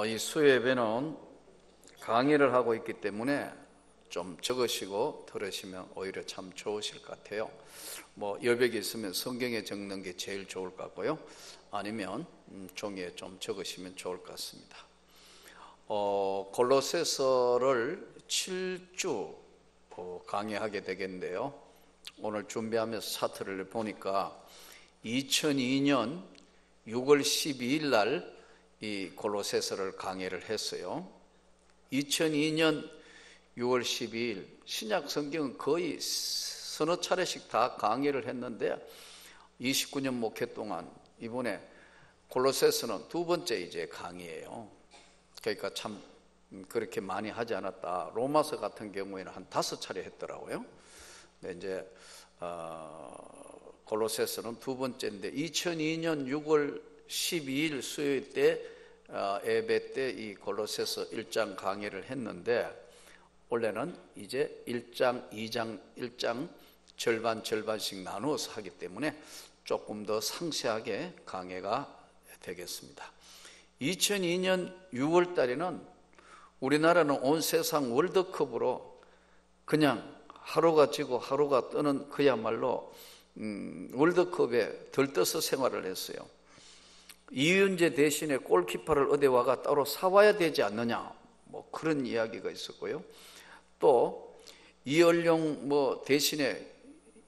이 수요예배는 강의를 하고 있기 때문에 좀 적으시고 들으시면 오히려 참 좋으실 것 같아요. 여백이 있으면 성경에 적는 게 제일 좋을 것 같고요. 아니면 종이에 좀 적으시면 좋을 것 같습니다. 골로새서를 7주 강의하게 되겠는데요. 오늘 준비하면서 차트를 보니까 2002년 6월 12일 날 이 골로새서를 강의를 했어요. 2002년 6월 12일 신약 성경은 거의 서너 차례씩 다 강의를 했는데 29년 목회 동안 이번에 골로새서는 두 번째 이제 강의예요. 그러니까 참 그렇게 많이 하지 않았다. 로마서 같은 경우에는 한 5차례 했더라고요. 근데 이제 골로새서는 두 번째인데 2002년 6월 12일 수요일 때 예배 때 이 골로새서 1장 강의를 했는데 원래는 이제 1장, 2장, 1장 절반씩 나누어서 하기 때문에 조금 더 상세하게 강의가 되겠습니다. 2002년 6월 달에는 우리나라는 온 세상 월드컵으로 그냥 하루가 지고 하루가 뜨는 그야말로 월드컵에 들떠서 생활을 했어요. 이은재 대신에 골키퍼를 어디 와가 따로 사와야 되지 않느냐, 그런 이야기가 있었고요. 또 이얼용 대신에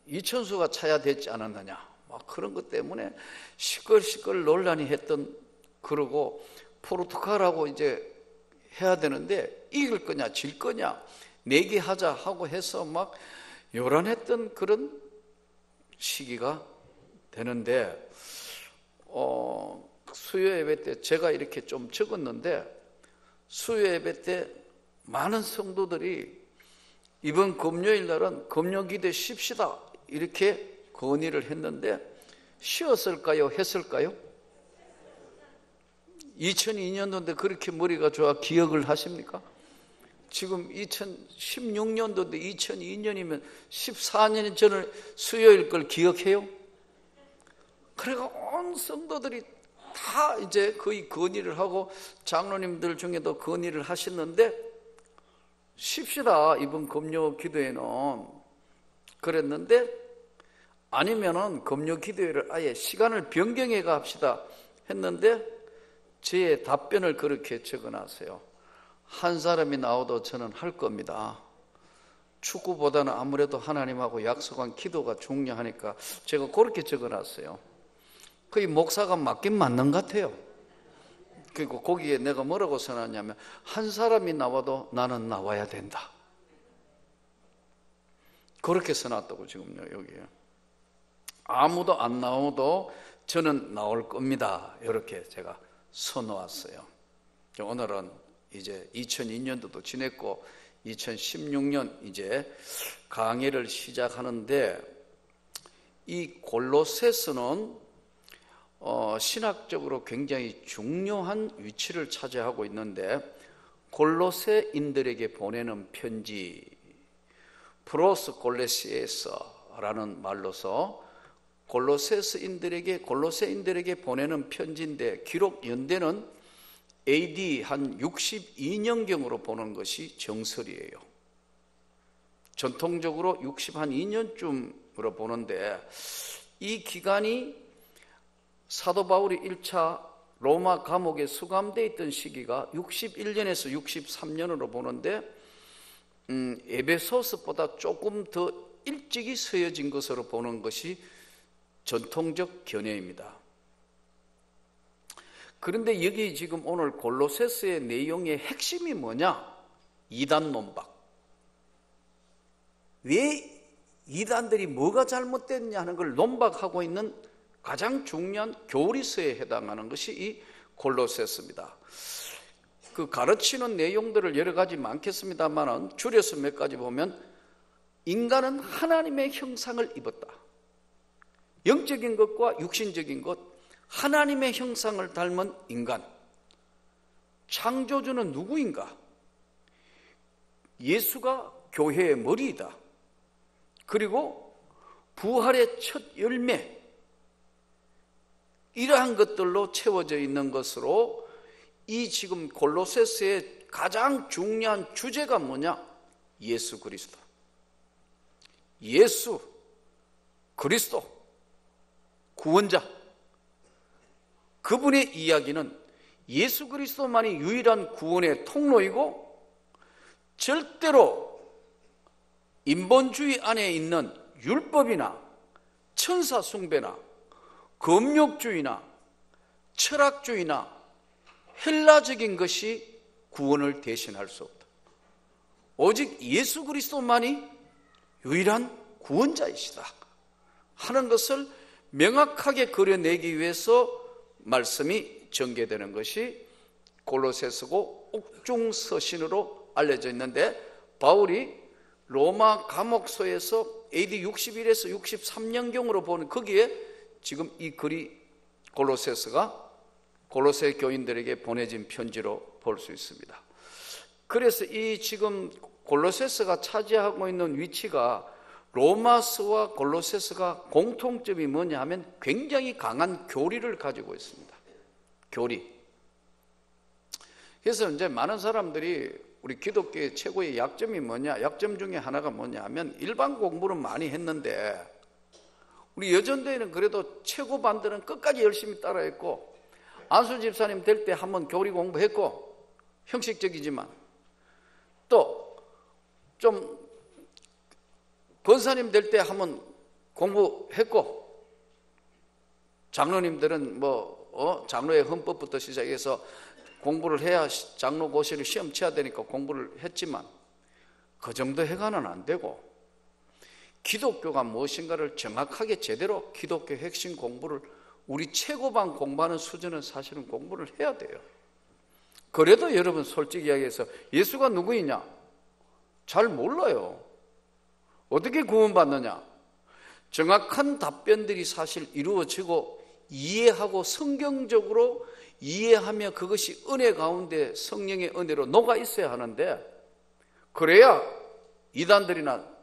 이천수가 차야 되지 않았느냐, 그런 것 때문에 시끌시끌 논란이 했던. 그러고 포르투갈하고 이제 해야 되는데 이길 거냐 질 거냐 내기하자 하고 해서 막 요란했던 그런 시기가 되는데 수요 예배 때 제가 이렇게 좀 적었는데 수요 예배 때 많은 성도들이 이번 금요일 날은 금요기도에 쉽시다 이렇게 건의를 했는데 쉬었을까요? 했을까요? 2002년도인데 그렇게 머리가 좋아 기억을 하십니까? 지금 2016년도인데 2002년이면 14년 전을 수요일 걸 기억해요? 그래가 온 성도들이 다 이제 거의 건의를 하고 장로님들 중에도 건의를 하셨는데 쉽시다 이번 금요 기도회는 그랬는데 아니면은 금요 기도회를 아예 시간을 변경해 갑시다 했는데 제 답변을 그렇게 적어놨어요. 한 사람이 나와도 저는 할 겁니다. 축구보다는 아무래도 하나님하고 약속한 기도가 중요하니까 제가 그렇게 적어놨어요. 거의 목사가 맞긴 맞는 것 같아요. 그리고 거기에 내가 뭐라고 써놨냐면 한 사람이 나와도 나는 나와야 된다. 그렇게 써놨다고 지금요 여기에. 아무도 안 나와도 저는 나올 겁니다. 이렇게 제가 써놓았어요. 오늘은 이제 2002년도도 지냈고 2016년 이제 강의를 시작하는데 이 골로새서는 신학적으로 굉장히 중요한 위치를 차지하고 있는데 골로새인들에게 보내는 편지 프로스 골레시에서라는 말로서 골로새인들에게 보내는 편지인데 기록 연대는 AD 한 62년경으로 보는 것이 정설이에요. 전통적으로 62년쯤으로 보는데 이 기간이 사도 바울이 1차 로마 감옥에 수감되어 있던 시기가 61년에서 63년으로 보는데 에베소서보다 조금 더 일찍이 서여진 것으로 보는 것이 전통적 견해입니다. 그런데 여기 지금 오늘 골로새서의 내용의 핵심이 뭐냐? 이단 논박. 왜 이단들이 뭐가 잘못됐냐는 걸 논박하고 있는 가장 중요한 교리서에 해당하는 것이 이 골로새서입니다. 그 가르치는 내용들을 여러 가지 많겠습니다만 줄여서 몇 가지 보면 인간은 하나님의 형상을 입었다. 영적인 것과 육신적인 것, 하나님의 형상을 닮은 인간. 창조주는 누구인가? 예수가 교회의 머리이다. 그리고 부활의 첫 열매, 이러한 것들로 채워져 있는 것으로 이 지금 골로새서의 가장 중요한 주제가 뭐냐? 예수 그리스도. 예수 그리스도 구원자. 그분의 이야기는 예수 그리스도만이 유일한 구원의 통로이고 절대로 인본주의 안에 있는 율법이나 천사 숭배나 금욕주의나 철학주의나 헬라적인 것이 구원을 대신할 수 없다. 오직 예수 그리스도만이 유일한 구원자이시다 하는 것을 명확하게 그려내기 위해서 말씀이 전개되는 것이 골로새서고 옥중서신으로 알려져 있는데, 바울이 로마 감옥소에서 AD 61에서 63년경으로 보는 거기에 지금 이 글이 골로새서가 골로새 교인들에게 보내진 편지로 볼 수 있습니다. 그래서 이 지금 골로새서가 차지하고 있는 위치가 로마서와 골로새서가 공통점이 뭐냐 하면 굉장히 강한 교리를 가지고 있습니다. 교리. 그래서 이제 많은 사람들이 우리 기독교의 최고의 약점이 뭐냐, 약점 중에 하나가 뭐냐 하면 일반 공부는 많이 했는데 우리 여전대회는 그래도 최고 반들은 끝까지 열심히 따라했고, 안수 집사님 될 때 한번 교리 공부했고, 형식적이지만 또 좀 권사님 될 때 한번 공부했고, 장로님들은 장로의 헌법부터 시작해서 공부를 해야 장로고시를 시험 쳐야 되니까 공부를 했지만 그 정도 해가는 안 되고, 기독교가 무엇인가를 정확하게 제대로 기독교 핵심 공부를 우리 최고반 공부하는 수준은 사실은 공부를 해야 돼요. 그래도 여러분 솔직히 이야기해서 예수가 누구이냐? 잘 몰라요. 어떻게 구원받느냐? 정확한 답변들이 사실 이루어지고 이해하고 성경적으로 이해하며 그것이 은혜 가운데 성령의 은혜로 녹아 있어야 하는데, 그래야 이단들이나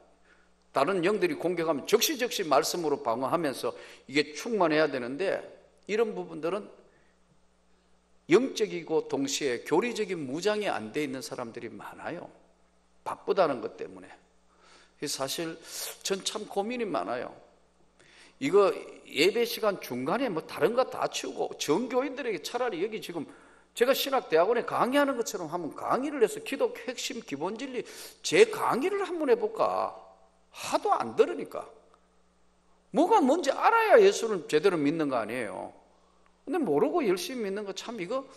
다른 영들이 공격하면 적시적시 말씀으로 방어하면서 이게 충만해야 되는데, 이런 부분들은 영적이고 동시에 교리적인 무장이 안 돼 있는 사람들이 많아요. 바쁘다는 것 때문에. 사실 전 참 고민이 많아요. 이거 예배 시간 중간에 다른 거 다 치우고 정교인들에게 차라리 여기 지금 제가 신학대학원에 강의하는 것처럼 한번 강의를 해서 기독교 핵심 기본 진리 제 강의를 한번 해볼까? 하도 안 들으니까. 뭐가 뭔지 알아야 예수를 제대로 믿는 거 아니에요. 근데 모르고 열심히 믿는 거 참 이거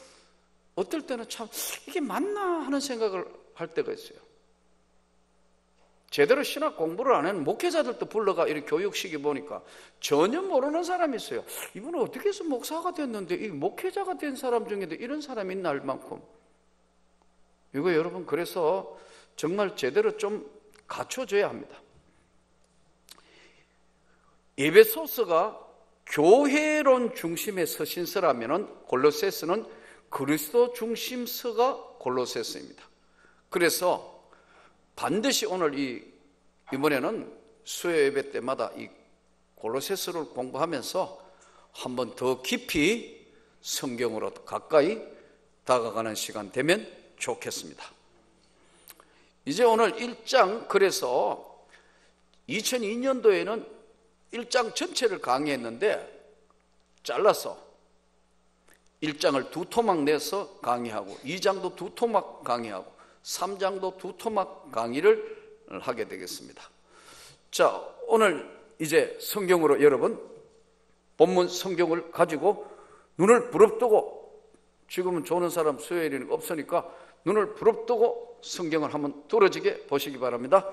어떨 때는 참 이게 맞나 하는 생각을 할 때가 있어요. 제대로 신학 공부를 안 하는 목회자들도 불러가 이렇게 교육시켜 보니까 전혀 모르는 사람이 있어요. 이분은 어떻게 해서 목사가 됐는데 이 목회자가 된 사람 중에도 이런 사람이 있나 할 만큼. 이거 여러분 그래서 정말 제대로 좀 갖춰줘야 합니다. 에베소서가 교회론 중심의 서신서라면 골로새서는 그리스도 중심서가 골로새서입니다. 그래서 반드시 오늘 이번에는 수요 예배 때마다 이 골로새서를 공부하면서 한번 더 깊이 성경으로 가까이 다가가는 시간 되면 좋겠습니다. 이제 오늘 1장, 그래서 2002년도에는 1장 전체를 강의했는데 잘라서 1장을 두 토막 내서 강의하고 2장도 두 토막 강의하고 3장도 두 토막 강의를 하게 되겠습니다. 자, 오늘 이제 성경으로 여러분 본문 성경을 가지고 눈을 부릅뜨고, 지금은 조는 사람 수요일이니까 없으니까 눈을 부릅뜨고 성경을 한번 뚫어지게 보시기 바랍니다.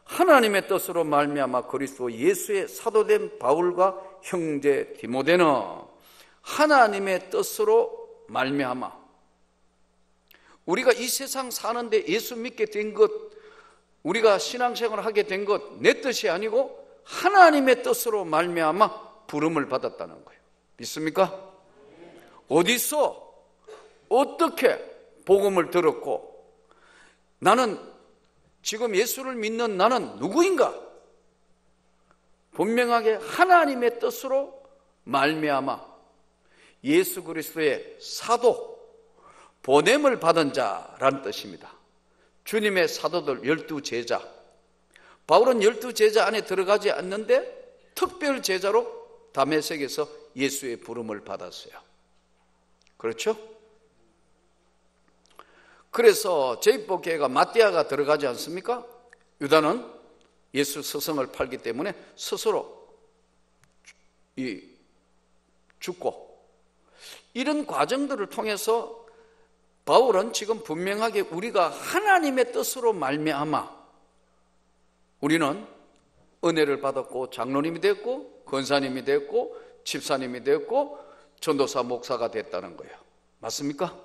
하나님의 뜻으로 말미암아 그리스도 예수의 사도된 바울과 형제 디모데는 하나님의 뜻으로 말미암아, 우리가 이 세상 사는데 예수 믿게 된 것, 우리가 신앙생활을 하게 된 것 내 뜻이 아니고 하나님의 뜻으로 말미암아 부름을 받았다는 거예요. 믿습니까? 어디서 어떻게 복음을 들었고, 나는 지금 예수를 믿는 나는 누구인가? 분명하게 하나님의 뜻으로 말미암아 예수 그리스도의 사도, 보냄을 받은 자라는 뜻입니다. 주님의 사도들 12제자. 바울은 12제자 안에 들어가지 않는데 특별 제자로 다메섹에서 예수의 부름을 받았어요. 그렇죠? 그래서 제입복교회가 마띠아가 들어가지 않습니까? 유다는 예수 스승을 팔기 때문에 스스로 죽고, 이런 과정들을 통해서 바울은 지금 분명하게 우리가 하나님의 뜻으로 말미암아 우리는 은혜를 받았고 장로님이 됐고 권사님이 됐고 집사님이 됐고 전도사 목사가 됐다는 거예요. 맞습니까?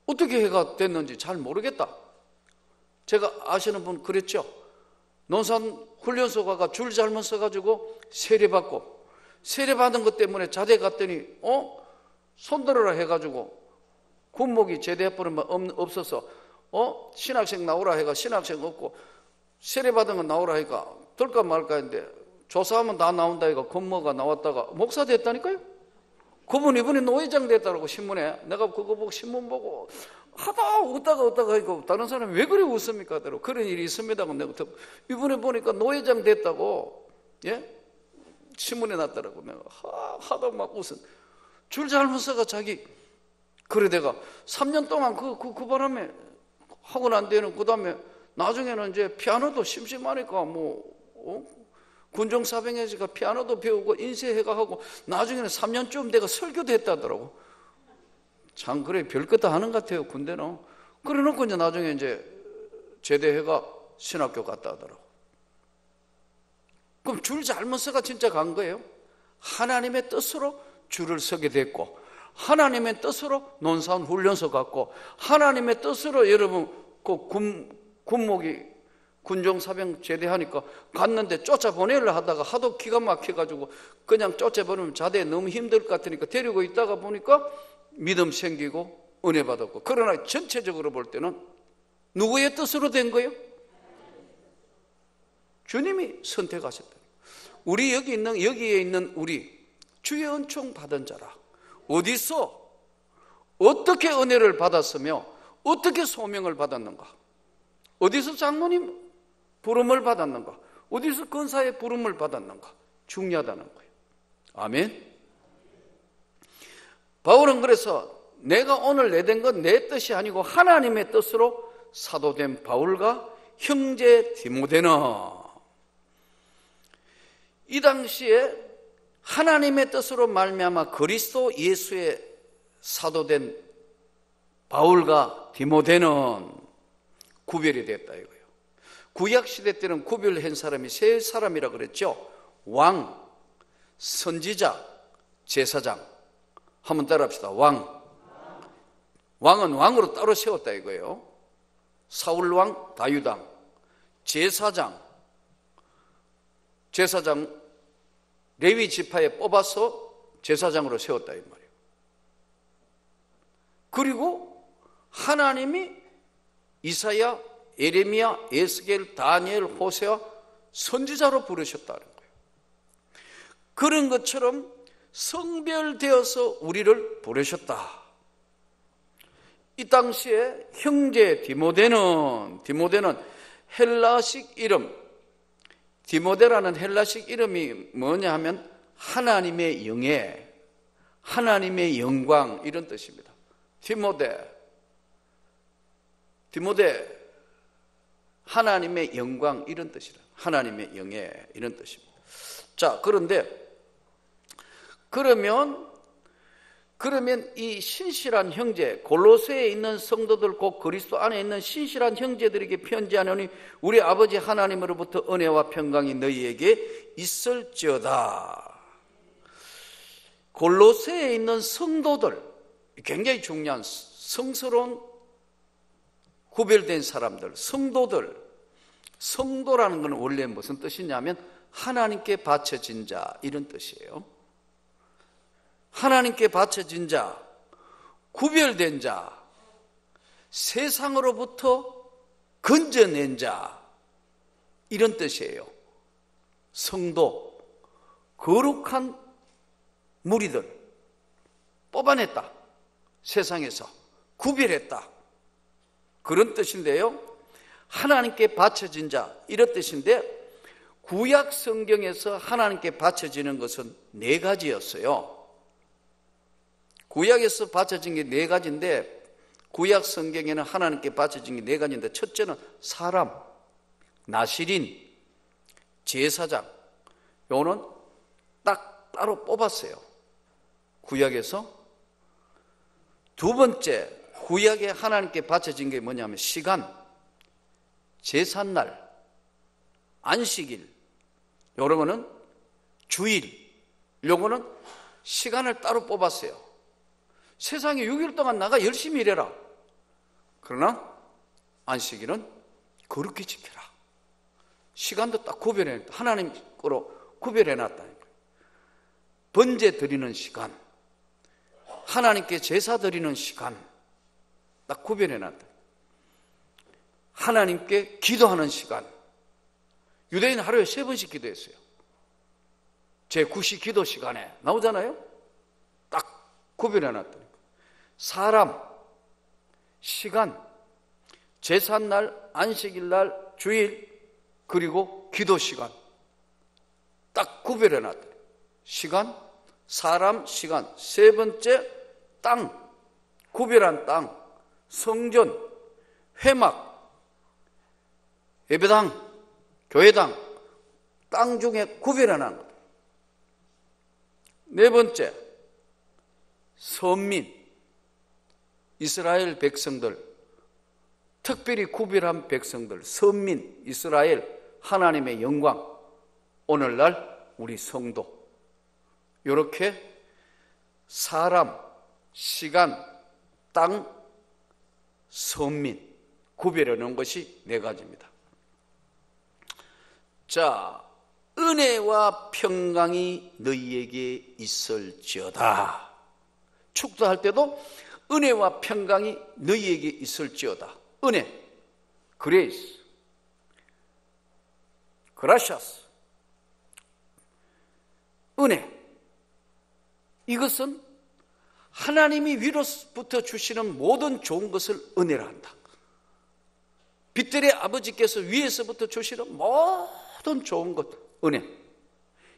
어떻게 해가 됐는지 잘 모르겠다. 제가 아시는 분 그랬죠. 논산 훈련소 가가 줄 잘못 서가지고 세례받고, 세례받은 것 때문에 자대 갔더니 손들어라 해가지고 군목이 제대해버리면 없어서 신학생 나오라 해가 신학생 없고, 세례받은 거 나오라 해가 들까 말까 했는데 조사하면 다 나온다 해가 군모가 나왔다가 목사 됐다니까요. 그분 이번에 노회장 됐다고 신문에. 내가 그거 보고 신문 보고 하다 웃다가 이거 다른 사람이 왜 그래 웃습니까? 그런 일이 있습니다. 내가 이번에 보니까 노회장 됐다고, 예? 신문에 났더라고. 내가 하다 막 웃은. 줄 잘못 써가 자기. 그래 내가 3년 동안 그 바람에 하고 난 데는 그 다음에 나중에는 이제 피아노도 심심하니까 군종사병회가 피아노도 배우고 인쇄회가 하고 나중에는 3년쯤 내가 설교도 했다더라고. 참 그래 별것 다 하는 것 같아요 군대는. 그래 놓고 이제 나중에 이제 제대해가 신학교 갔다 하더라고. 그럼 줄 잘못 서가 진짜 간 거예요? 하나님의 뜻으로 줄을 서게 됐고, 하나님의 뜻으로 논산 훈련소 갔고, 하나님의 뜻으로 여러분 그 군목이 군종사병 제대하니까 갔는데 쫓아보내려 하다가 하도 기가 막혀가지고 그냥 쫓아보내면 자대에 너무 힘들 것 같으니까 데리고 있다가 보니까 믿음 생기고 은혜 받았고. 그러나 전체적으로 볼 때는 누구의 뜻으로 된 거예요? 주님이 선택하셨다. 우리 여기에 있는 우리 주의 은총 받은 자라. 어디서 어떻게 은혜를 받았으며 어떻게 소명을 받았는가? 어디서 장로님 부름을 받았는가? 어디서 권사의 부름을 받았는가? 중요하다는 거예요. 아멘. 바울은 그래서 내가 오늘 내된 건 내 뜻이 아니고 하나님의 뜻으로 사도된 바울과 형제 디모데는 이 당시에 하나님의 뜻으로 말미암아 그리스도 예수의 사도된 바울과 디모데는 구별이 됐다 이거예요. 구약시대 때는 구별한 사람이 세 사람이라 그랬죠. 왕, 선지자, 제사장. 한번 따라합시다. 왕은 왕으로 따로 세웠다 이거예요. 사울왕, 다윗왕. 제사장 레위 지파에 뽑아서 제사장으로 세웠다 이 말이에요. 그리고 하나님이 이사야, 예레미야, 에스겔, 다니엘, 호세아 선지자로 부르셨다는 거예요. 그런 것처럼 성별되어서 우리를 부르셨다. 이 당시에 형제 디모데는 헬라식 이름, 디모데라는 헬라식 이름이 뭐냐 하면 하나님의 영예, 하나님의 영광 이런 뜻입니다. 디모데 하나님의 영광 이런 뜻이다. 하나님의 영예 이런 뜻입니다. 자, 그러면 이 신실한 형제, 골로새에 있는 성도들 곧 그리스도 안에 있는 신실한 형제들에게 편지하노니 우리 아버지 하나님으로부터 은혜와 평강이 너희에게 있을지어다. 골로새에 있는 성도들, 굉장히 중요한 성스러운 구별된 사람들, 성도들. 성도라는 건 원래 무슨 뜻이냐면 하나님께 바쳐진 자 이런 뜻이에요. 하나님께 바쳐진 자, 구별된 자, 세상으로부터 건져낸 자 이런 뜻이에요. 성도, 거룩한 무리들, 뽑아냈다. 세상에서 구별했다. 그런 뜻인데요. 하나님께 바쳐진 자, 이런 뜻인데 구약 성경에서 하나님께 바쳐지는 것은 4가지였어요. 구약에서 바쳐진 게 4가지인데 구약 성경에는 하나님께 바쳐진 게 4가지인데 첫째는 사람, 나실인, 제사장. 요거는 딱 따로 뽑았어요. 구약에서. 두 번째, 구약에 하나님께 바쳐진 게 뭐냐면 시간, 제삿날, 안식일, 요런 주일, 요거는 시간을 따로 뽑았어요. 세상에 6일 동안 나가 열심히 일해라. 그러나 안식일은 거룩히 지켜라. 시간도 딱 구별해, 하나님 거로 구별해 놨다니까요. 번제 드리는 시간, 하나님께 제사 드리는 시간 딱 구별해 놨다. 하나님께 기도하는 시간, 유대인 하루에 3번씩 기도했어요. 제9시 기도 시간에 나오잖아요. 딱 구별해 놨다니까. 사람, 시간, 제삿날, 안식일날, 주일, 그리고 기도 시간 딱 구별해 놨다. 시간, 사람, 시간. 세 번째, 땅, 구별한 땅, 성전, 회막, 예배당, 교회당, 땅 중에 구별해 놨는 것. 네 번째, 선민, 이스라엘 백성들, 특별히 구별한 백성들, 선민, 이스라엘, 하나님의 영광, 오늘날 우리 성도. 이렇게 사람, 시간, 땅, 선민 구별해 놓은 것이 4가지입니다. 자, 은혜와 평강이 너희에게 있을지어다. 축도할 때도 은혜와 평강이 너희에게 있을지어다. 은혜, 그레이스, 그라시아스, 은혜. 이것은 하나님이 위로부터 주시는 모든 좋은 것을 은혜라 한다. 빛들의 아버지께서 위에서부터 주시는 모든 좋은 것, 은혜.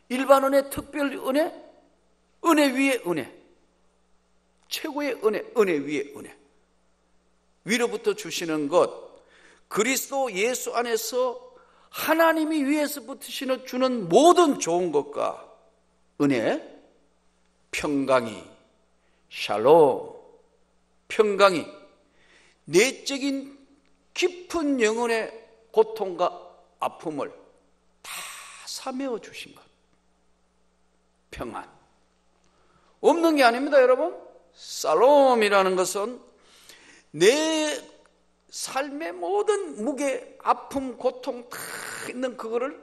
일반 은혜, 특별 은혜, 은혜 위에 은혜, 최고의 은혜, 은혜 위에 은혜. 위로부터 주시는 것, 그리스도 예수 안에서 하나님이 위에서부터 주는 모든 좋은 것과 은혜, 평강이, 샬롬, 평강이 내적인 깊은 영혼의 고통과 아픔을 다 사메어 주신 것. 평안. 없는 게 아닙니다, 여러분. 살롬이라는 것은 내 삶의 모든 무게, 아픔, 고통 다 있는 그거를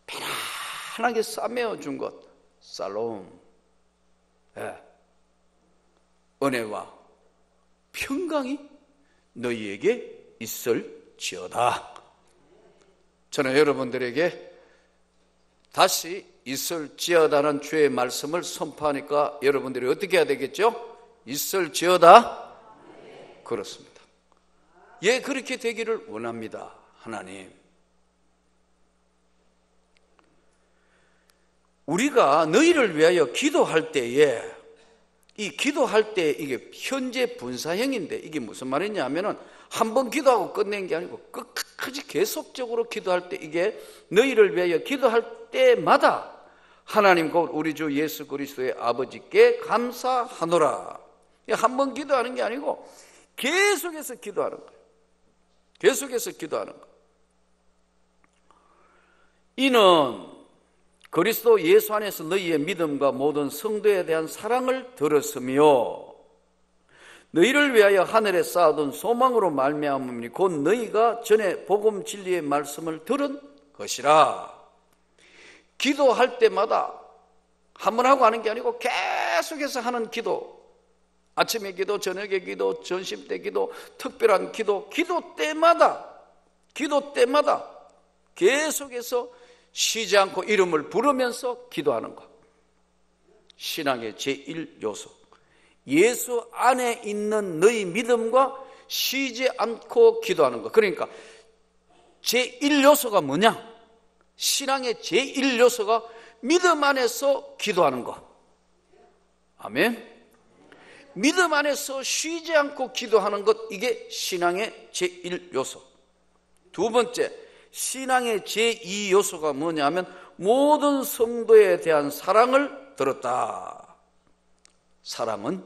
편안하게 싸매어 준 것. 살롬. 네. 은혜와 평강이 너희에게 있을지어다. 저는 여러분들에게 다시 있을지어다는 주의 말씀을 선포하니까 여러분들이 어떻게 해야 되겠죠? 있을지어다? 그렇습니다. 예, 그렇게 되기를 원합니다. 하나님. 우리가 너희를 위하여 기도할 때에, 이 기도할 때 이게 현재 분사형인데 이게 무슨 말이냐면은 한 번 기도하고 끝낸 게 아니고 끝까지 계속적으로 기도할 때, 이게 너희를 위하여 기도할 때마다 하나님 곧 우리 주 예수 그리스도의 아버지께 감사하노라. 한 번 기도하는 게 아니고 계속해서 기도하는 거예요. 계속해서 기도하는 거예요. 이는 그리스도 예수 안에서 너희의 믿음과 모든 성도에 대한 사랑을 들었으며 너희를 위하여 하늘에 쌓아둔 소망으로 말미암으니 곧 너희가 전에 복음 진리의 말씀을 들은 것이라. 기도할 때마다 한 번 하고 하는 게 아니고 계속해서 하는 기도, 아침에 기도, 저녁에 기도, 점심 때 기도, 특별한 기도, 기도 때마다 계속해서 쉬지 않고 이름을 부르면서 기도하는 것. 신앙의 제1요소. 예수 안에 있는 너희 믿음과 쉬지 않고 기도하는 것. 그러니까 제1요소가 뭐냐? 신앙의 제1요소가 믿음 안에서 기도하는 것. 아멘. 믿음 안에서 쉬지 않고 기도하는 것, 이게 신앙의 제1요소. 두 번째, 신앙의 제2요소가 뭐냐면 모든 성도에 대한 사랑을 들었다. 사랑은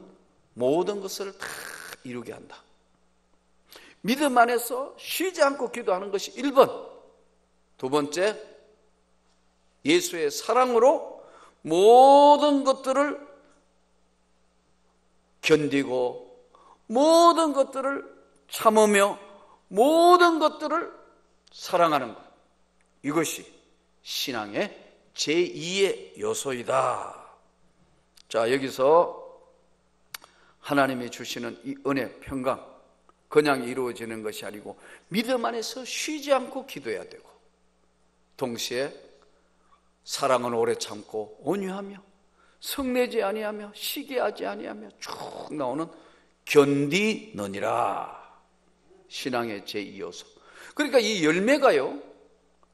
모든 것을 다 이루게 한다. 믿음 안에서 쉬지 않고 기도하는 것이 1번. 두 번째, 예수의 사랑으로 모든 것들을 견디고 모든 것들을 참으며 모든 것들을 사랑하는 것. 이것이 신앙의 제2의 요소이다. 자, 여기서 하나님이 주시는 이 은혜, 평강, 그냥 이루어지는 것이 아니고 믿음 안에서 쉬지 않고 기도해야 되고, 동시에 사랑은 오래 참고 온유하며 성내지 아니하며 시기하지 아니하며 쭉 나오는 견디느니라. 신앙의 제2요소. 그러니까 이 열매가요,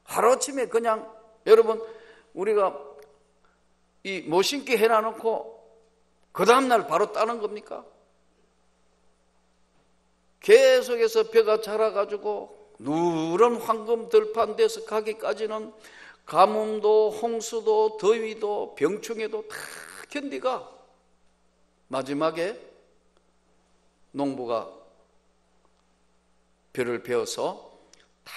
하루아침에 그냥, 여러분, 우리가 이 모신기 해놔놓고 그 다음날 바로 따는 겁니까? 계속해서 벼가 자라가지고 누런 황금 들판돼서 가기까지는 가뭄도 홍수도 더위도 병충해도 다 견디가 마지막에 농부가 벼를 베어서 다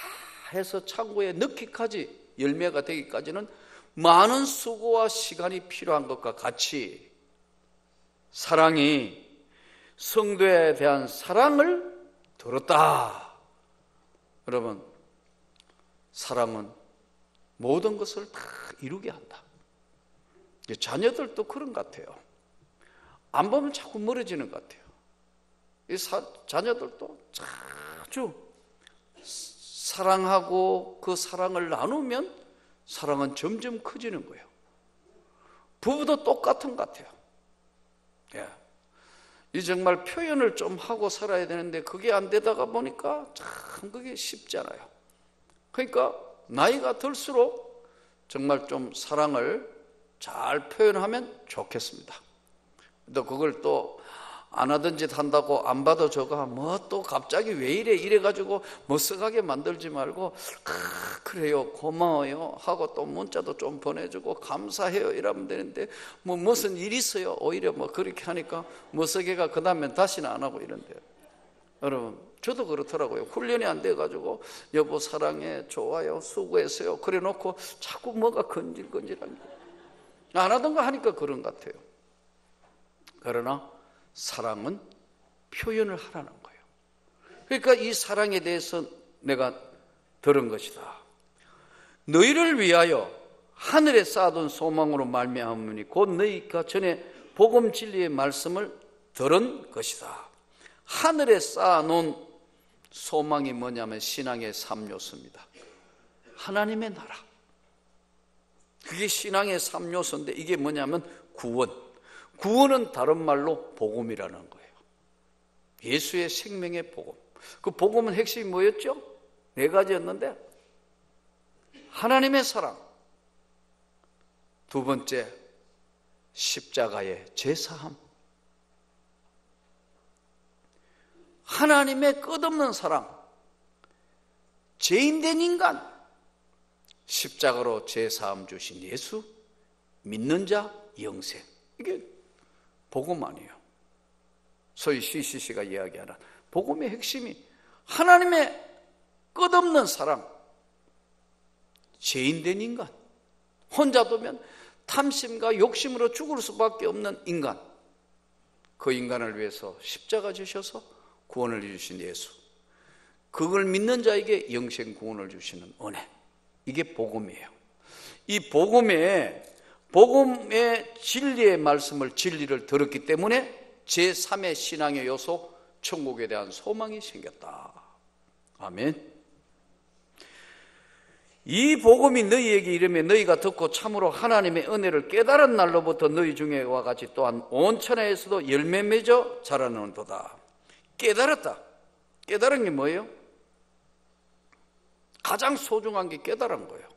해서 창고에 넣기까지, 열매가 되기까지는 많은 수고와 시간이 필요한 것과 같이 사랑이 성도에 대한 사랑을 들었다. 여러분, 사랑은 모든 것을 다 이루게 한다. 자녀들도 그런 것 같아요. 안 보면 자꾸 멀어지는 것 같아요. 이 자녀들도 자주 사랑하고 그 사랑을 나누면 사랑은 점점 커지는 거예요. 부부도 똑같은 것 같아요. 예. 이 정말 표현을 좀 하고 살아야 되는데 그게 안 되다가 보니까 참 그게 쉽잖아요. 그러니까 나이가 들수록 정말 좀 사랑을 잘 표현하면 좋겠습니다. 또 그걸 또 안 하던 짓 한다고 안 받아줘가 뭐 또 갑자기 왜 이래가지고 머쓱하게 만들지 말고 그래요, 고마워요 하고 또 문자도 좀 보내주고 감사해요 이러면 되는데 뭐 무슨 일 있어요 오히려 뭐 그렇게 하니까 머쓱해가 그 다음엔 다시는 안 하고 이런데요. 여러분, 저도 그렇더라고요. 훈련이 안 돼가지고 여보 사랑해, 좋아요, 수고했어요 그래 놓고 자꾸 뭐가 건질건질한 거 안 하던 거 하니까 그런 것 같아요. 그러나 사랑은 표현을 하라는 거예요. 그러니까 이 사랑에 대해서 내가 들은 것이다. 너희를 위하여 하늘에 쌓아둔 소망으로 말미암으니 곧 너희가 전에 복음 진리의 말씀을 들은 것이다. 하늘에 쌓아놓은 소망이 뭐냐면 신앙의 3요소입니다. 하나님의 나라, 그게 신앙의 3요소인데 이게 뭐냐면 구원. 구원은 다른 말로 복음이라는 거예요. 예수의 생명의 복음. 그 복음은 핵심이 뭐였죠? 4가지였는데 하나님의 사랑, 두 번째 십자가의 제사함, 하나님의 끝없는 사랑, 죄인된 인간, 십자가로 제사함 주신 예수, 믿는 자 영생. 이게 복음 아니에요. 소위 CCC가 이야기하는 복음의 핵심이 하나님의 끝없는 사랑, 죄인된 인간, 혼자 두면 탐심과 욕심으로 죽을 수밖에 없는 인간, 그 인간을 위해서 십자가 지셔서 구원을 주신 예수, 그걸 믿는 자에게 영생 구원을 주시는 은혜, 이게 복음이에요. 이 복음의 진리의 말씀을, 진리를 들었기 때문에 제3의 신앙의 요소, 천국에 대한 소망이 생겼다. 아멘. 이 복음이 너희에게 이르면 너희가 듣고 참으로 하나님의 은혜를 깨달은 날로부터 너희 중에와 같이 또한 온 천하에서도 열매 맺어 자라는도다. 깨달았다. 깨달은 게 뭐예요? 가장 소중한 게 깨달은 거예요.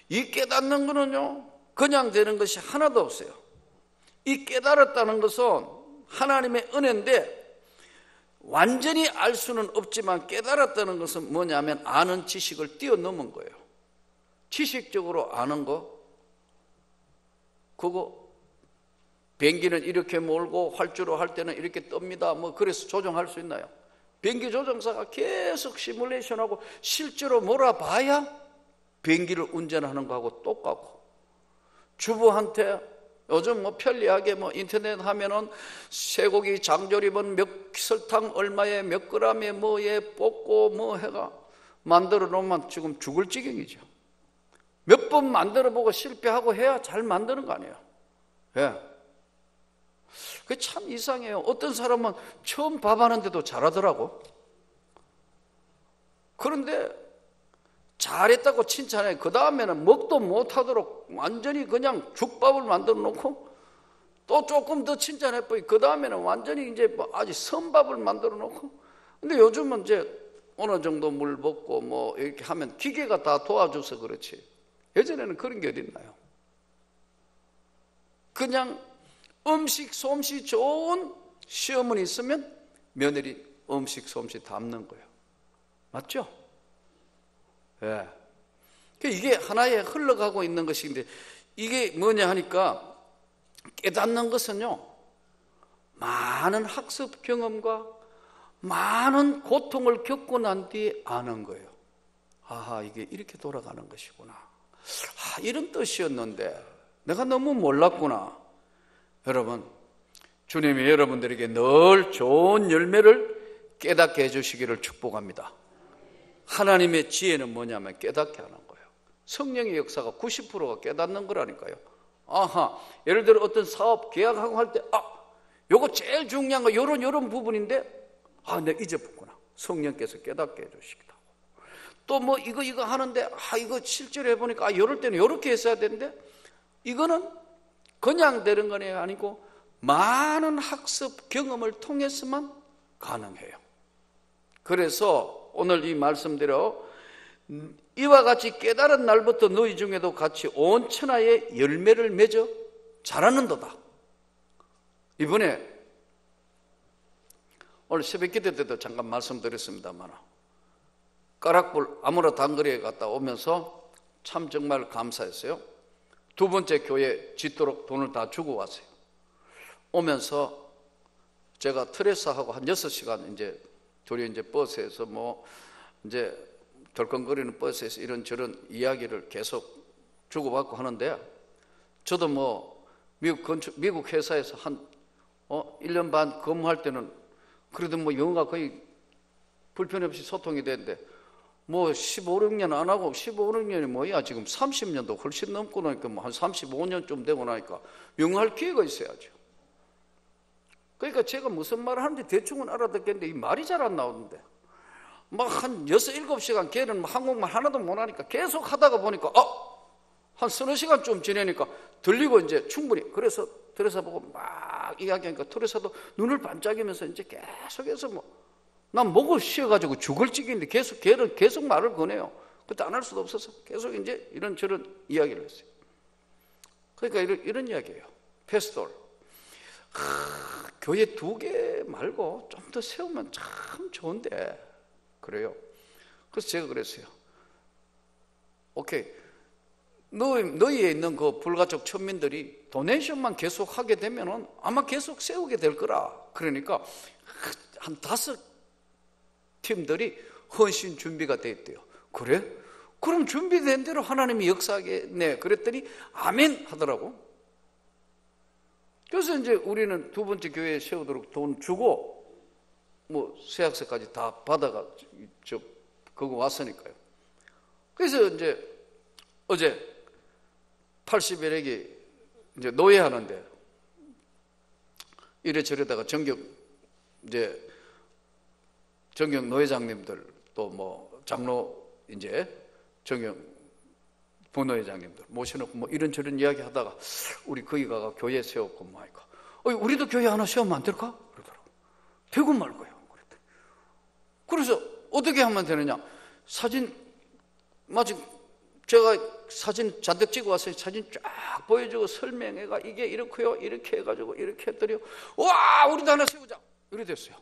이 깨닫는 거는요, 그냥 되는 것이 하나도 없어요. 이 깨달았다는 것은 하나님의 은혜인데 완전히 알 수는 없지만 깨달았다는 것은 뭐냐면 아는 지식을 뛰어넘은 거예요. 지식적으로 아는 거, 그거 비행기는 이렇게 몰고 활주로 할 때는 이렇게 뜹니다. 뭐 그래서 조정할 수 있나요? 비행기 조종사가 계속 시뮬레이션하고 실제로 몰아봐야 비행기를 운전하는 거하고 똑같고, 주부한테 요즘 뭐 편리하게 뭐 인터넷 하면은 쇠고기 장조림은 몇 설탕 얼마에 몇 그램에 뭐에 볶고 뭐 해가 만들어 놓으면 지금 죽을 지경이죠. 몇 번 만들어 보고 실패하고 해야 잘 만드는 거 아니에요. 예. 그게 참 이상해요. 어떤 사람은 처음 밥 하는데도 잘하더라고. 그런데 잘했다고 칭찬해. 그 다음에는 먹도 못하도록 완전히 그냥 죽밥을 만들어 놓고 또 조금 더 칭찬해 보이. 그 다음에는 완전히 이제 뭐 아주 선밥을 만들어 놓고. 근데 요즘은 이제 어느 정도 물 붓고 뭐 이렇게 하면 기계가 다 도와줘서 그렇지. 예전에는 그런 게 어딨나요? 그냥 음식 솜씨 좋은 시어머니 있으면 며느리 음식 솜씨 담는 거예요. 맞죠? 예. 이게 하나의 흘러가고 있는 것인데, 이게 뭐냐 하니까 깨닫는 것은요, 많은 학습 경험과 많은 고통을 겪고 난 뒤에 아는 거예요. 아하, 이게 이렇게 돌아가는 것이구나. 아, 이런 뜻이었는데 내가 너무 몰랐구나. 여러분, 주님이 여러분들에게 늘 좋은 열매를 깨닫게 해주시기를 축복합니다. 하나님의 지혜는 뭐냐면 깨닫게 하는 거예요. 성령의 역사가 90%가 깨닫는 거라니까요. 아하, 예를 들어 어떤 사업 계약하고 할 때, 요거 제일 중요한 거 요런 부분인데, 내가 잊어봤구나. 성령께서 깨닫게 해주시기도 하고. 또 뭐 이거 하는데, 이거 실제로 해보니까 요럴 때는 요렇게 했어야 되는데, 이거는 그냥 되는 건 아니고 많은 학습 경험을 통해서만 가능해요. 그래서 오늘 이 말씀대로 이와 같이 깨달은 날부터 너희 중에도 같이 온 천하에 열매를 맺어 자라는도다. 이번에 오늘 새벽 기도 때도 잠깐 말씀드렸습니다만, 까락불 아무나 단거리에 갔다 오면서 참 정말 감사했어요. 두 번째 교회 짓도록 돈을 다 주고 왔어요. 오면서 제가 트레사하고 한 6시간 이제 둘이 이제 버스에서 뭐 이제 덜컹거리는 버스에서 이런저런 이야기를 계속 주고받고 하는데, 저도 뭐 미국 회사에서 한 1년 반 근무할 때는 그래도 뭐 영어가 거의 불편 없이 소통이 되는데, 뭐 15, 16년 안 하고 15, 16년이 뭐야, 지금 30년도 훨씬 넘고 나니까 뭐 한 35년쯤 되고 나니까 영어할 기회가 있어야죠. 그러니까 제가 무슨 말을 하는지 대충은 알아듣겠는데 이 말이 잘 안 나오는데, 막 한 6, 7시간 걔는 한국말 하나도 못하니까 계속 하다가 보니까 한 서너 시간쯤 지내니까 들리고 이제 충분히, 그래서 들어서 보고 막 이야기하니까 들어서도 눈을 반짝이면서 이제 계속해서 난 목을 쉬어가지고 죽을 지경인데 걔는 계속 말을 거네요. 그때 안 할 수도 없어서 계속 이제 이런저런 이야기를 했어요. 그러니까 이런 이야기예요. 페스톨. 교회 2개 말고 좀 더 세우면 참 좋은데, 그래요. 그래서 제가 그랬어요. 오케이, 너희에 있는 그 불가촉 천민들이 도네이션만 계속 하게 되면은 아마 계속 세우게 될 거라. 그러니까 한 5팀들이 헌신 준비가 돼 있대요. 그래? 그럼 준비된 대로 하나님이 역사하겠네. 그랬더니 아멘 하더라고. 그래서 이제 우리는 두 번째 교회에 세우도록 돈 주고 뭐 세약서까지 다 받아가 그거 왔으니까요. 그래서 이제 어제 80일에게 이제 노예하는데 이래저래다가 정경 노회장님들 또 뭐 장로 이제 정영 부노회장님들 모셔놓고 뭐 이런저런 이야기 하다가 우리 거기 가가 교회 세웠고 뭐 하니까 우리도 교회 하나 세우면 안 될까? 그러더라고. 되고 말고요. 그래서 어떻게 하면 되느냐? 사진 마치 제가 사진 잔뜩 찍어 와서 사진 쫙 보여주고 설명해가 이게 이렇고요, 이렇게 해가지고 이렇게 했더니 와 우리도 하나 세우자 이래 됐어요.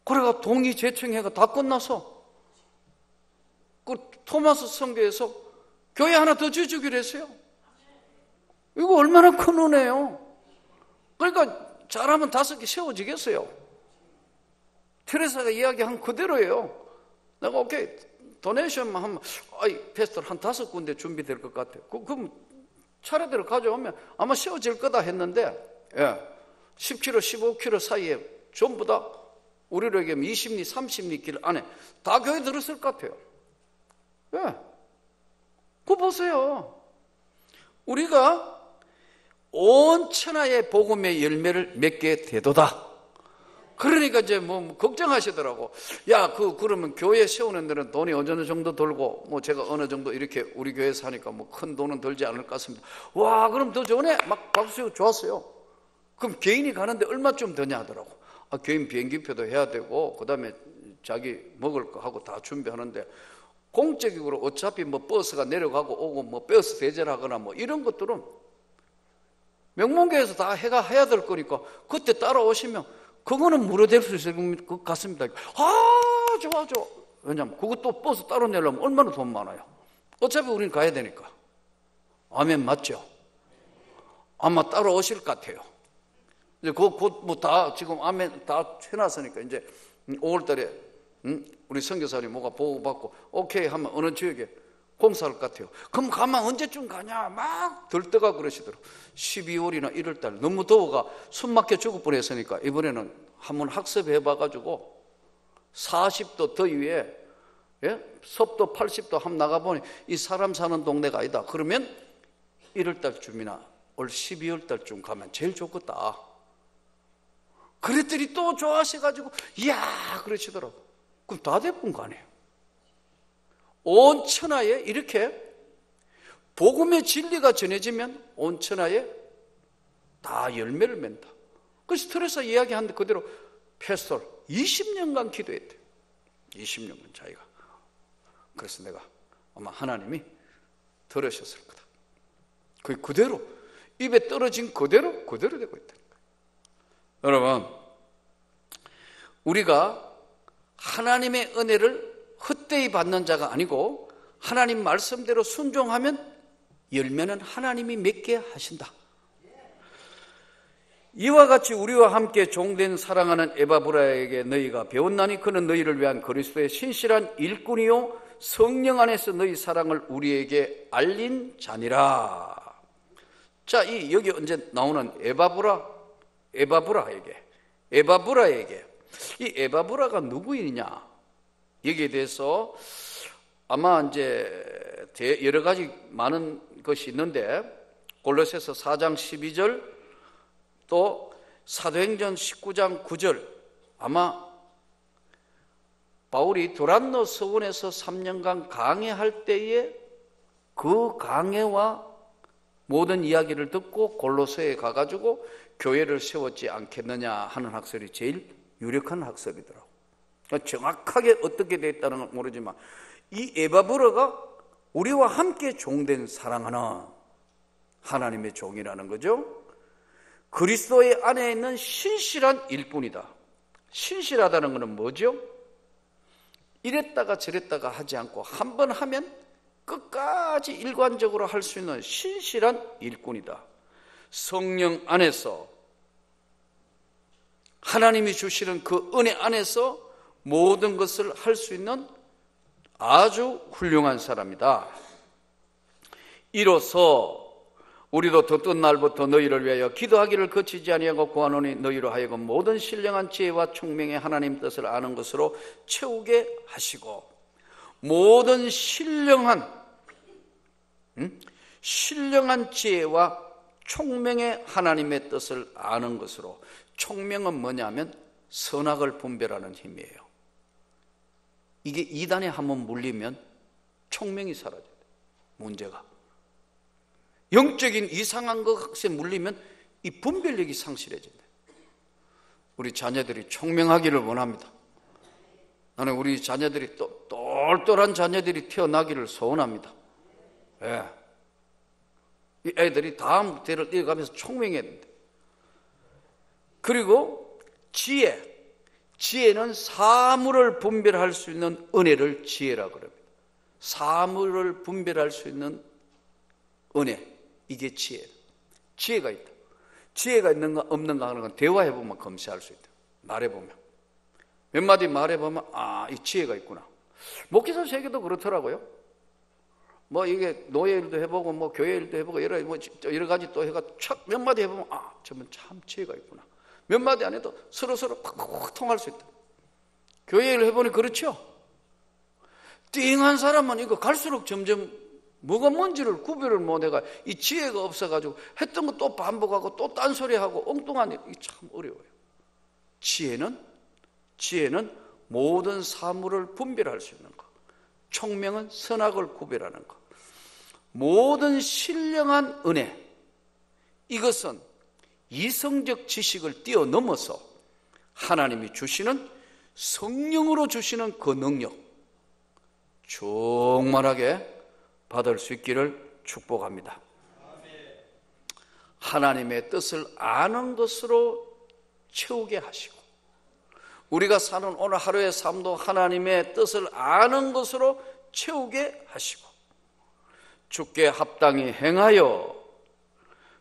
그래가 동의 제청회가 다 끝나서 그 토마스 성교에서 교회 하나 더 지어주기로 했어요. 이거 얼마나 큰 은혜예요. 그러니까 잘하면 5개 세워지겠어요. 테레사가 이야기한 그대로예요. 내가 오케이 도네이션만 하면 패스터 한 5군데 준비될 것 같아요. 그럼 차례대로 가져오면 아마 세워질 거다 했는데 10km, 15km 사이에 전부 다 우리로 얘기하면 20리, 30리 길 안에 다 교회 들었을 것 같아요. 그거 보세요. 우리가 온 천하의 복음의 열매를 맺게 되도다. 그러니까 이제 뭐 걱정하시더라고. 야, 그러면 교회 세우는 데는 돈이 어느 정도 들고 뭐 제가 어느 정도 이렇게 우리 교회 사니까 뭐 큰 돈은 들지 않을까 싶습니다. 와, 그럼 더 좋네. 막 박수 좋았어요. 그럼 개인이 가는데 얼마쯤 드냐 하더라고. 개인 비행기표도 해야 되고 그다음에 자기 먹을 거 하고 다 준비하는데 공적으로 어차피 뭐 버스가 내려가고 오고 뭐 버스 대절하거나 뭐 이런 것들은 명문교회에서 다 해야 될 거니까 그때 따라오시면 그거는 무료될 수 있을 것 같습니다. 좋아. 왜냐면 그것도 버스 따로 내려면 얼마나 돈 많아요. 어차피 우리는 가야 되니까. 아멘, 맞죠? 아마 따라오실 것 같아요. 이제 곧 뭐 다 지금 아멘 다 해놨으니까 이제 5월달에 우리 선교사님 뭐가 보고받고 오케이 하면 어느 지역에 공사할 것 같아요. 그럼 가면 언제쯤 가냐 막 들떠가 그러시더라고요. 12월이나 1월달 너무 더워가 숨 막혀 죽을 뻔했으니까 이번에는 한번 학습해봐가지고 40도 더위에 섭도 80도 한번 나가보니 이 사람 사는 동네가 아니다. 그러면 1월달쯤이나 올 12월달쯤 가면 제일 좋겠다. 그랬더니 또 좋아하셔가지고 이야 그러시더라고. 그럼 다 대부분 가네요. 온 천하에 이렇게 복음의 진리가 전해지면 온 천하에 다 열매를 맺는다. 그래서 스트레스 이야기하는데 그대로 패스tor 20년간 기도했대요. 20년간 자기가. 그래서 내가 아마 하나님이 들으셨을 거다. 그게 그대로 입에 떨어진 그대로 되고 있다는 거예요. 여러분, 우리가 하나님의 은혜를 헛되이 받는 자가 아니고 하나님 말씀대로 순종하면 열매는 하나님이 맺게 하신다. 이와 같이 우리와 함께 종된 사랑하는 에바브라에게 너희가 배웠나니 그는 너희를 위한 그리스도의 신실한 일꾼이요 성령 안에서 너희 사랑을 우리에게 알린 자니라. 자, 여기 언제 나오는 에바브라에게 이 에바브라가 누구이냐 여기에 대해서 아마 이제 여러 가지 많은 것이 있는데 골로새서 4장 12절 또 사도행전 19장 9절 아마 바울이 두란노 서원에서 3년간 강해할 때에 그 강해와 모든 이야기를 듣고 골로새에 가가지고 교회를 세웠지 않겠느냐 하는 학설이 제일 유력한 학설이더라고요. 그러니까 정확하게 어떻게 됐다는 건 모르지만 이 에바브라가 우리와 함께 종된 사랑하는 하나님의 종이라는 거죠. 그리스도의 안에 있는 신실한 일꾼이다. 신실하다는 것은 뭐죠? 이랬다가 저랬다가 하지 않고 한 번 하면 끝까지 일관적으로 할 수 있는 신실한 일꾼이다. 성령 안에서 하나님이 주시는 그 은혜 안에서 모든 것을 할 수 있는 아주 훌륭한 사람이다. 이로써 우리도 듣던 날부터 너희를 위하여 기도하기를 거치지 아니하고 구하노니 너희로 하여금 모든 신령한 지혜와 총명의 하나님 뜻을 아는 것으로 채우게 하시고 모든 신령한 지혜와 총명의 하나님의 뜻을 아는 것으로 총명은 뭐냐면 선악을 분별하는 힘이에요. 이게 이단에 한번 물리면 총명이 사라져야 돼. 문제가 영적인 이상한 것에 물리면 이 분별력이 상실해진다. 우리 자녀들이 총명하기를 원합니다. 나는 우리 자녀들이 똘똘한 자녀들이 태어나기를 소원합니다. 예. 이 애들이 다음 대를 이어가면서 총명해야 된다. 그리고 지혜는 사물을 분별할 수 있는 은혜를 지혜라고 그럽니다. 사물을 분별할 수 있는 은혜, 이게 지혜예요. 지혜가 있다. 지혜가 있는가 없는가 하는 건 대화해보면 검시할 수 있다. 말해보면 몇 마디 말해보면 이 지혜가 있구나. 목회자 세계도 그렇더라고요. 뭐 이게 노예 일도 해보고 뭐 교회 일도 해보고 여러 가지 또 해가 몇 마디 해보면 저분 참 지혜가 있구나. 몇 마디 안 해도 서로 팍팍 통할 수 있다. 교회 일을 해보니 그렇죠. 띵한 사람은 이거 갈수록 점점 뭐가 뭔지를 구별을 못해가 이 지혜가 없어가지고 했던 거 또 반복하고 또 딴소리하고 엉뚱한 일, 이게 참 어려워요. 지혜는 모든 사물을 분별할 수 있는 것. 총명은 선악을 구별하는 것. 모든 신령한 은혜, 이것은 이성적 지식을 뛰어넘어서 하나님이 주시는 성령으로 주시는 그 능력, 충만하게 받을 수 있기를 축복합니다. 하나님의 뜻을 아는 것으로 채우게 하시고, 우리가 사는 오늘 하루의 삶도 하나님의 뜻을 아는 것으로 채우게 하시고, 주께 합당히 행하여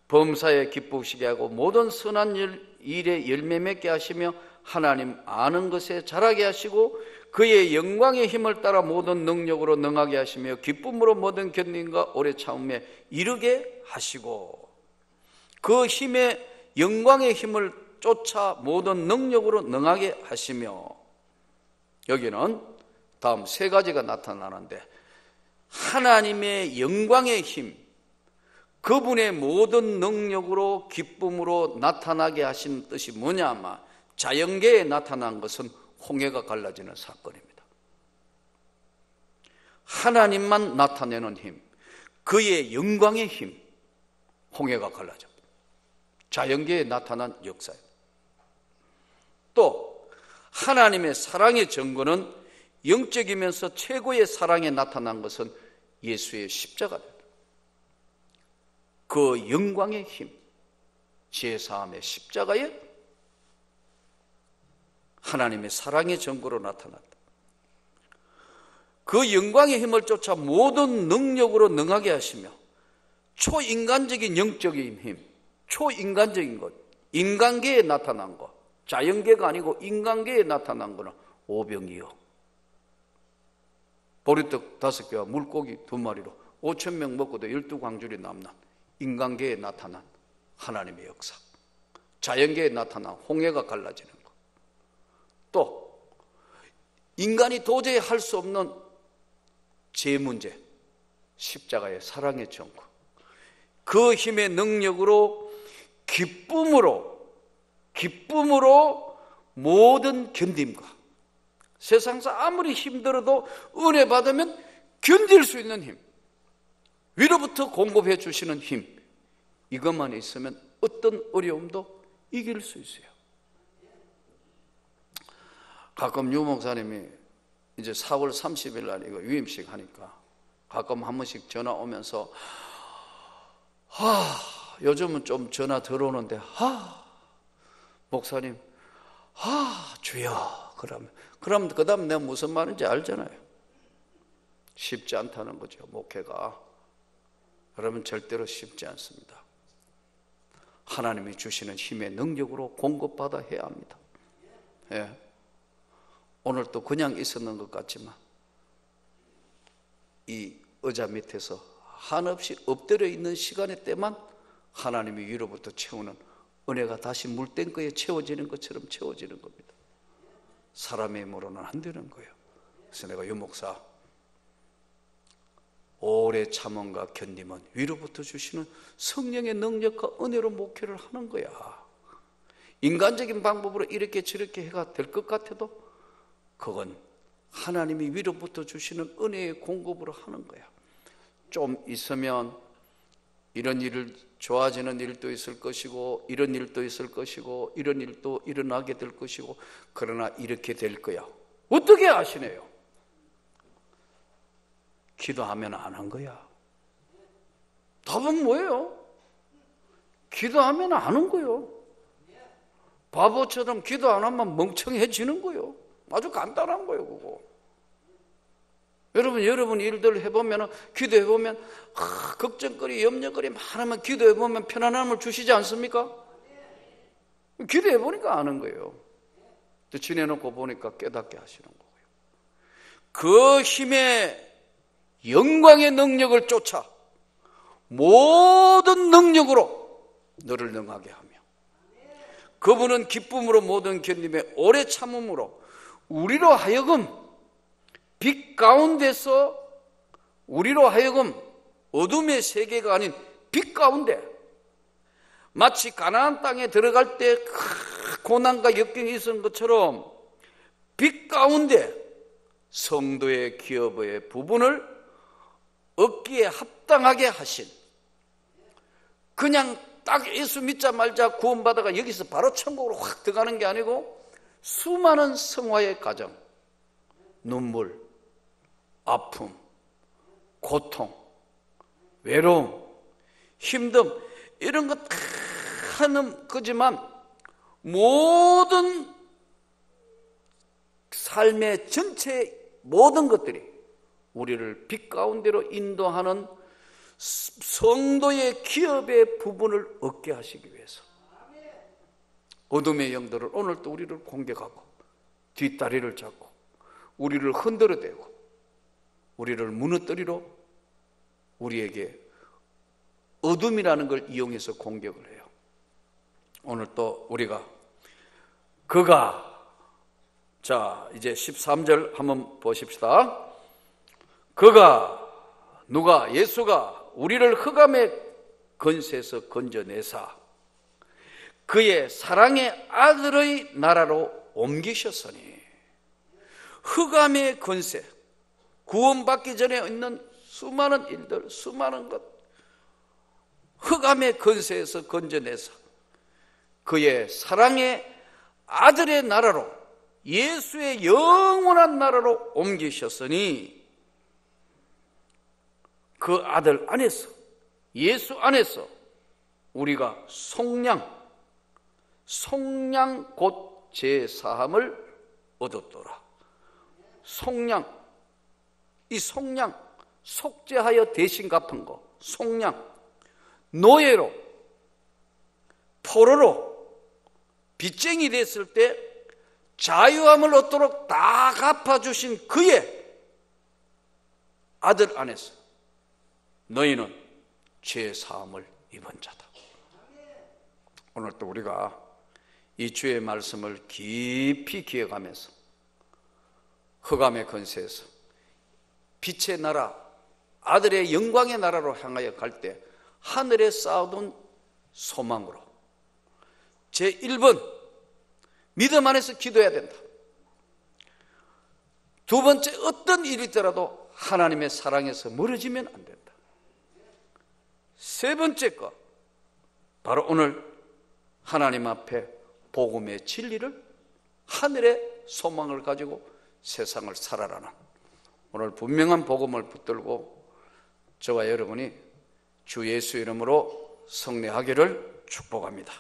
범사에 기쁘시게 하고 모든 선한 일에 열매 맺게 하시며 하나님 아는 것에 자라게 하시고 그의 영광의 힘을 따라 모든 능력으로 능하게 하시며 기쁨으로 모든 견딘과 오래 참음에 이르게 하시고, 그 힘의 영광의 힘을 쫓아 모든 능력으로 능하게 하시며, 여기는 다음 세 가지가 나타나는데, 하나님의 영광의 힘, 그분의 모든 능력으로 기쁨으로 나타나게 하신 뜻이 뭐냐? 아마 자연계에 나타난 것은 홍해가 갈라지는 사건입니다. 하나님만 나타내는 힘, 그의 영광의 힘, 홍해가 갈라집니다. 자연계에 나타난 역사입니다. 또 하나님의 사랑의 증거는 영적이면서 최고의 사랑에 나타난 것은 예수의 십자가입니다. 그 영광의 힘, 제사함의 십자가에 하나님의 사랑의 증거로 나타났다. 그 영광의 힘을 쫓아 모든 능력으로 능하게 하시며 초인간적인 영적인 힘, 초인간적인 것, 인간계에 나타난 것, 자연계가 아니고 인간계에 나타난 것은 오병이어, 보리떡 5개와 물고기 2마리로 5,000명 먹고도 12광줄이 남는 인간계에 나타난 하나님의 역사, 자연계에 나타난 홍해가 갈라지는 것, 또 인간이 도저히 할 수 없는 제 문제, 십자가의 사랑의 전구, 그 힘의 능력으로 기쁨으로 모든 견딤과 세상에서 아무리 힘들어도 은혜 받으면 견딜 수 있는 힘, 위로부터 공급해 주시는 힘, 이것만 있으면 어떤 어려움도 이길 수 있어요. 가끔 유 목사님이 이제 4월 30일 날 이거 유임식 하니까 가끔 한 번씩 전화 오면서 요즘은 좀 전화 들어오는데 목사님 주여 그럼 그 다음 내가 무슨 말인지 알잖아요. 쉽지 않다는 거죠. 목회가 여러분 절대로 쉽지 않습니다. 하나님이 주시는 힘의 능력으로 공급받아 해야 합니다. 예. 오늘 또 그냥 있었는 것 같지만 이 의자 밑에서 한없이 엎드려 있는 시간의 때만 하나님이 위로부터 채우는 은혜가 다시 물탱크에 채워지는 것처럼 채워지는 겁니다. 사람의 힘으로는 안 되는 거예요. 그래서 내가 유 목사, 오래 참음과 견딤은 위로부터 주시는 성령의 능력과 은혜로 목회를 하는 거야. 인간적인 방법으로 이렇게 저렇게 해가 될 것 같아도 그건 하나님이 위로부터 주시는 은혜의 공급으로 하는 거야. 좀 있으면 이런 일을 좋아지는 일도 있을 것이고, 이런 일도 있을 것이고, 이런 일도 일어나게 될 것이고, 그러나 이렇게 될 거야. 어떻게 아시네요? 기도하면 안 한 거야. 답은 뭐예요? 기도하면 안 한 거예요. 바보처럼 기도 안 하면 멍청해지는 거예요. 아주 간단한 거예요, 그거. 여러분 일들 해보면, 기도해보면, 걱정거리, 염려거리 많으면 기도해보면 편안함을 주시지 않습니까? 기도해보니까 아는 거예요. 또 지내놓고 보니까 깨닫게 하시는 거고요. 그 힘의 영광의 능력을 쫓아 모든 능력으로 너를 능하게 하며, 그분은 기쁨으로 모든 견딤에 오래 참음으로 우리로 하여금 빛 가운데서, 우리로 하여금 어둠의 세계가 아닌 빛 가운데, 마치 가나안 땅에 들어갈 때 고난과 역경이 있었던 것처럼 빛 가운데 성도의 기업의 부분을 얻기에 합당하게 하신, 그냥 딱 예수 믿자 말자 구원받아가 여기서 바로 천국으로 확 들어가는 게 아니고, 수많은 성화의 과정, 눈물, 아픔, 고통, 외로움, 힘듦, 이런 것 다 하는 거지만, 모든 삶의 전체 모든 것들이 우리를 빛 가운데로 인도하는 성도의 기업의 부분을 얻게 하시기 위해서, 어둠의 영들을 오늘도 우리를 공격하고 뒷다리를 잡고 우리를 흔들어대고 우리를 무너뜨리러 우리에게 어둠이라는 걸 이용해서 공격을 해요. 오늘 또 우리가 자 이제 13절 한번 보십시다. 예수가 우리를 흑암의 권세에서 건져내사 그의 사랑의 아들의 나라로 옮기셨으니, 흑암의 권세, 구원받기 전에 있는 수많은 일들, 수많은 것, 흑암의 권세에서 건져내사 그의 사랑의 아들의 나라로, 예수의 영원한 나라로 옮기셨으니, 그 아들 안에서, 예수 안에서 우리가 속량 곧 제사함을 얻었더라. 이 속량, 속죄하여 대신 갚은 거, 속량, 노예로, 포로로, 빚쟁이 됐을 때 자유함을 얻도록 다 갚아주신 그의 아들 안에서 너희는 죄사함을 입은 자다. 오늘 또 우리가 이 주의 말씀을 깊이 기억하면서 흑암의 권세에서 빛의 나라, 아들의 영광의 나라로 향하여 갈 때 하늘에 쌓아둔 소망으로, 제1번 믿음 안에서 기도해야 된다. 두 번째, 어떤 일이 있더라도 하나님의 사랑에서 멀어지면 안 된다. 세 번째 거, 바로 오늘 하나님 앞에 복음의 진리를, 하늘의 소망을 가지고 세상을 살아라는 오늘 분명한 복음을 붙들고 저와 여러분이 주 예수 이름으로 성례하기를 축복합니다.